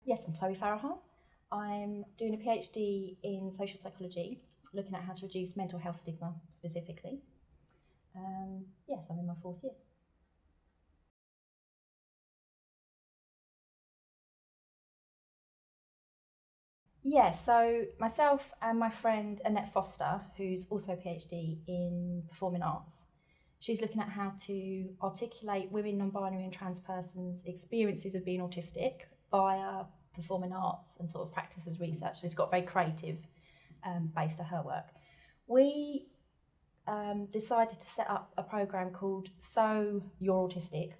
Yes, I'm Chloe Farahar. I'm doing a PhD in social psychology, looking at how to reduce mental health stigma specifically. Yes, I'm in my 4th year. Yeah, so myself and my friend Annette Foster, who's also a PhD in performing arts, she's looking at how to articulate women, non-binary and trans persons' experiences of being autistic via performing arts and sort of practice as research. So it's got very creative base to her work. We decided to set up a programme called So You're Autistic, ?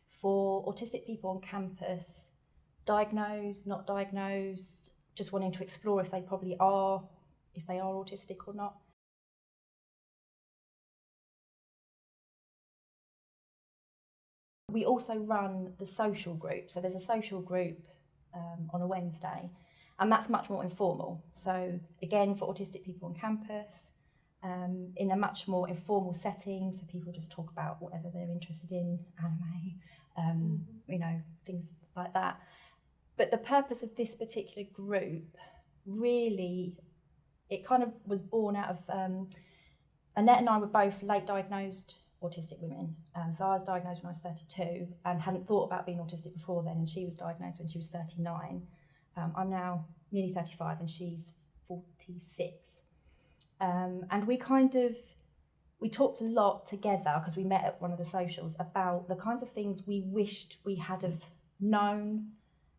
For autistic people on campus, diagnosed, not diagnosed, just wanting to explore if they are autistic or not. We also run the social group. So there's a social group on a Wednesday, and that's much more informal. So again, for autistic people on campus, in a much more informal setting, so people just talk about whatever they're interested in, anime, things like that. But the purpose of this particular group, really, it kind of was born out of Annette and I were both late diagnosed autistic women. So I was diagnosed when I was 32 and hadn't thought about being autistic before then, and she was diagnosed when she was 39. I'm now nearly 35 and she's 46. And we talked a lot together, because we met at one of the socials, about the kinds of things we wished we had have known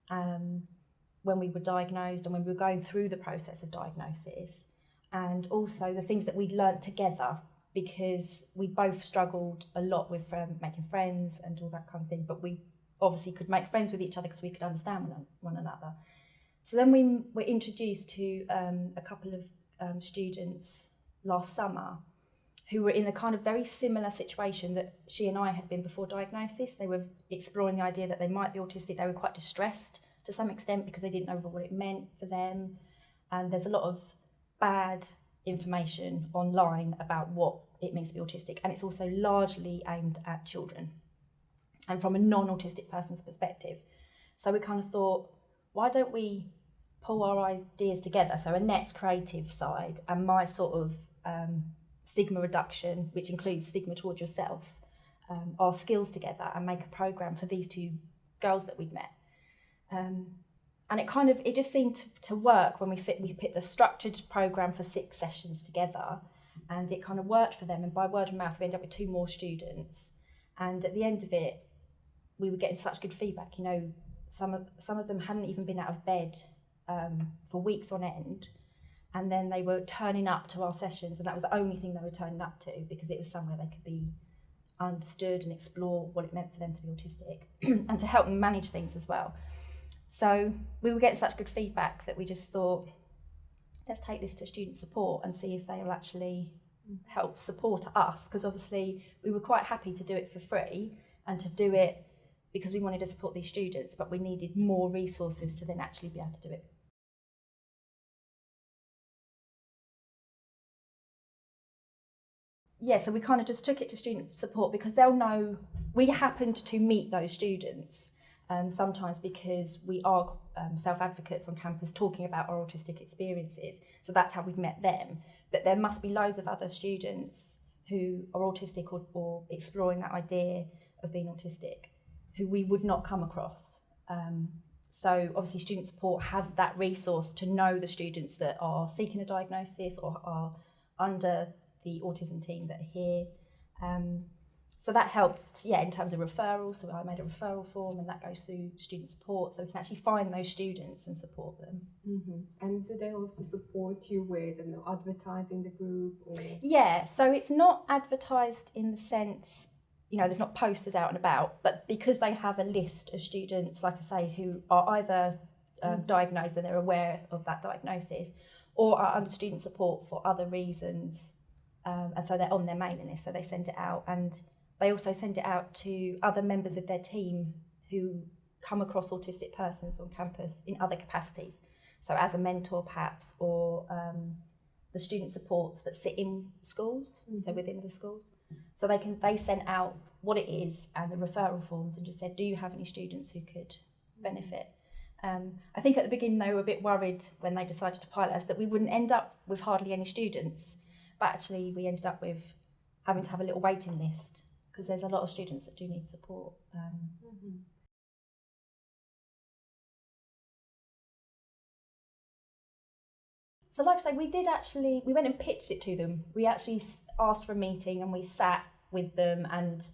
when we were diagnosed and when we were going through the process of diagnosis, and also the things that we'd learnt together, because we both struggled a lot with making friends and all that kind of thing, but we obviously could make friends with each other because we could understand one another. So then we were introduced to a couple of students last summer who were in a kind of very similar situation that she and I had been before diagnosis. They were exploring the idea that they might be autistic. They were quite distressed to some extent because they didn't know what it meant for them. And there's a lot of bad information online about what it means to be autistic, and it's also largely aimed at children and from a non-autistic person's perspective. So we kind of thought, why don't we pull our ideas together? So Annette's creative side and my sort of stigma reduction, which includes stigma towards yourself, our skills together, and make a programme for these two girls that we'd met. And it just seemed to work when we put the structured programme for 6 sessions together, and it kind of worked for them. And by word of mouth, we ended up with 2 more students. And at the end of it, we were getting such good feedback. Some of them hadn't even been out of bed for weeks on end, and then they were turning up to our sessions, and that was the only thing they were turning up to, because it was somewhere they could be understood and explore what it meant for them to be autistic and to help them manage things as well. So we were getting such good feedback that we just thought, let's take this to student support and see if they will actually help support us, because obviously we were quite happy to do it for free and to do it because we wanted to support these students, but we needed more resources to then actually be able to do it. Yeah, so we kind of just took it to student support because they'll know we happened to meet those students sometimes because we are self-advocates on campus talking about our autistic experiences. So that's how we've met them. But there must be loads of other students who are autistic or exploring that idea of being autistic who we would not come across. So obviously student support have that resource to know the students that are seeking a diagnosis or are under the autism team that are here. So that helped, in terms of referrals. So I made a referral form, and that goes through student support, so we can actually find those students and support them. Mm-hmm. And do they also support you with advertising the group? Or? Yeah, so it's not advertised in the sense, there's not posters out and about, but because they have a list of students, like I say, who are either diagnosed and they're aware of that diagnosis, or are under student support for other reasons, and so they're on their mailing list, so they send it out. And they also send it out to other members of their team who come across autistic persons on campus in other capacities. So as a mentor perhaps, or the student supports that sit in schools, so within the schools. So they sent out what it is and the referral forms and just said, do you have any students who could benefit? I think at the beginning they were a bit worried when they decided to pilot us that we wouldn't end up with hardly any students, but actually we ended up with having to have a little waiting list because there's a lot of students that do need support. So like I say, we went and pitched it to them. We actually asked for a meeting and we sat with them, and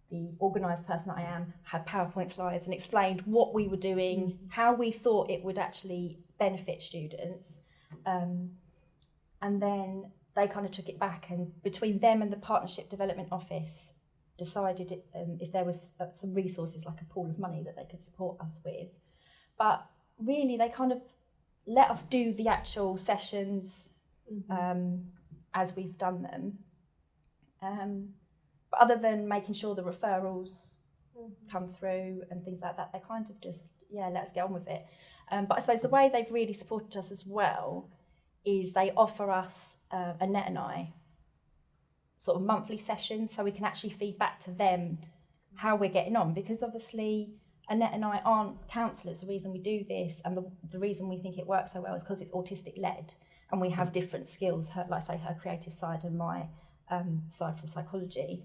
the organised person that I am had PowerPoint slides and explained what we were doing, how we thought it would actually benefit students. And then they kind of took it back, and between them and the Partnership Development Office decided if there was some resources like a pool of money that they could support us with. But really they kind of let us do the actual sessions as we've done them. But other than making sure the referrals come through and things like that, they kind of just, let us get on with it. But I suppose the way they've really supported us as well is they offer us Annette and I sort of monthly sessions, so we can actually feed back to them how we're getting on, because obviously Annette and I aren't counsellors. The reason we do this and the reason we think it works so well is because it's autistic led and we have different skills, like say her creative side and my side from psychology.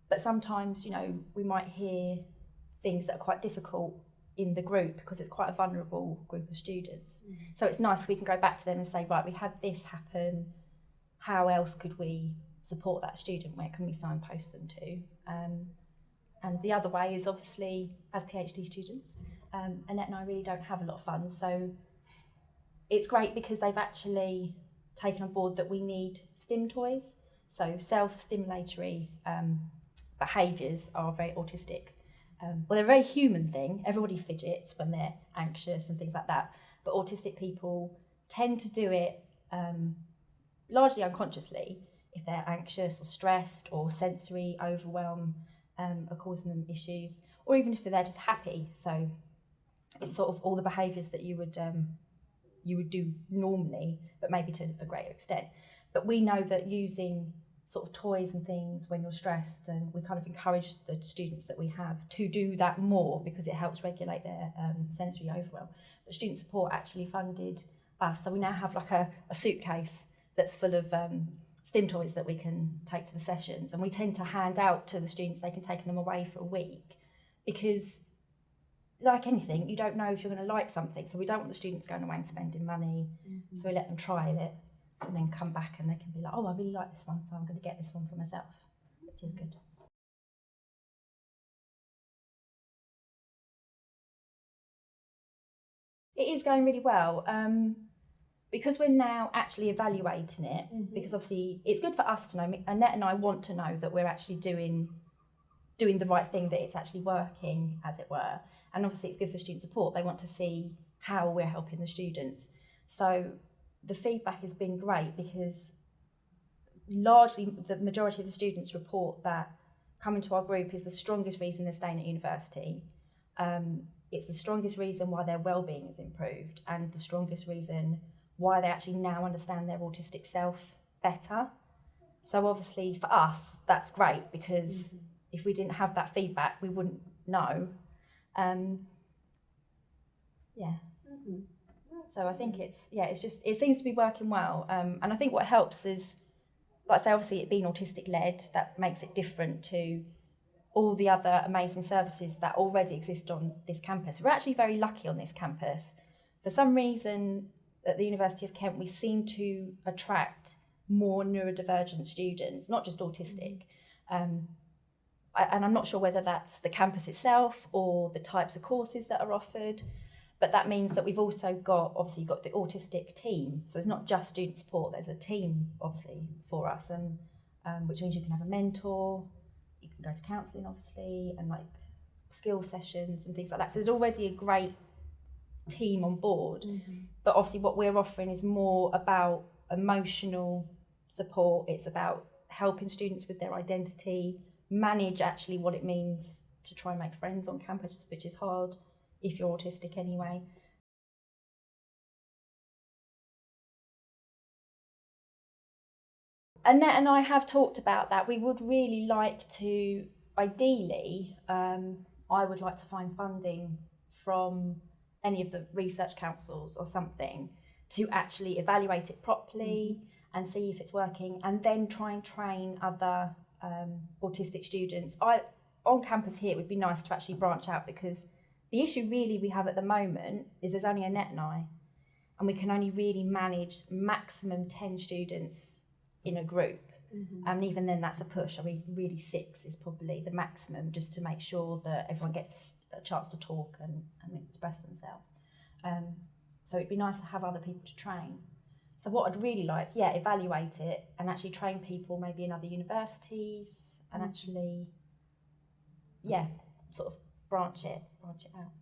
But sometimes, we might hear things that are quite difficult in the group because it's quite a vulnerable group of students. So it's nice we can go back to them and say, right, we had this happen. How else could we support that student? Where can we signpost them to? And the other way is obviously, as PhD students, Annette and I really don't have a lot of funds. So it's great because they've actually taken on board that we need STEM toys. So self-stimulatory behaviours are very autistic. Well, they're a very human thing. Everybody fidgets when they're anxious and things like that. But autistic people tend to do it largely unconsciously if they're anxious or stressed or sensory overwhelm are causing them issues, or even if they're just happy. So it's sort of all the behaviours that you would do normally, but maybe to a greater extent. But we know that using sort of toys and things when you're stressed, and we kind of encourage the students that we have to do that more because it helps regulate their sensory overwhelm. But Student Support actually funded us, so we now have like a suitcase that's full of STEM toys that we can take to the sessions, and we tend to hand out to the students. They can take them away for a week because, like anything, you don't know if you're going to like something, so we don't want the students going away and spending money. So we let them try it and then come back and they can be like, oh, I really like this one, so I'm going to get this one for myself, which is good. It is going really well. Because we're now actually evaluating it, because obviously it's good for us to know, Annette and I want to know that we're actually doing the right thing, that it's actually working, as it were. And obviously it's good for Student Support. They want to see how we're helping the students. So the feedback has been great because largely the majority of the students report that coming to our group is the strongest reason they're staying at university. It's the strongest reason why their wellbeing is improved, and the strongest reason why they actually now understand their autistic self better. So obviously for us, that's great, because if we didn't have that feedback, we wouldn't know. So I think it seems to be working well. And I think what helps is, like I say, obviously it being autistic led, that makes it different to all the other amazing services that already exist on this campus. We're actually very lucky on this campus. For some reason, at the University of Kent, we seem to attract more neurodivergent students, not just autistic. And I'm not sure whether that's the campus itself or the types of courses that are offered, but that means that we've also got the autistic team. So it's not just Student Support, there's a team obviously for us, and which means you can have a mentor, you can go to counselling obviously, and like skill sessions and things like that. So there's already a great team on board, but obviously what we're offering is more about emotional support. It's about helping students with their identity, manage actually what it means to try and make friends on campus, which is hard if you're autistic anyway. Annette and I have talked about that. We would really like to, ideally, I would like to find funding from any of the research councils or something to actually evaluate it properly and see if it's working, and then try and train other autistic students. On campus here, it would be nice to actually branch out, because the issue really we have at the moment is there's only a net now, and we can only really manage maximum 10 students in a group. And even then that's a push. I mean, really 6 is probably the maximum, just to make sure that everyone gets a chance to talk and express themselves. So it'd be nice to have other people to train. So what I'd really like, evaluate it and actually train people maybe in other universities and actually, sort of branch it out.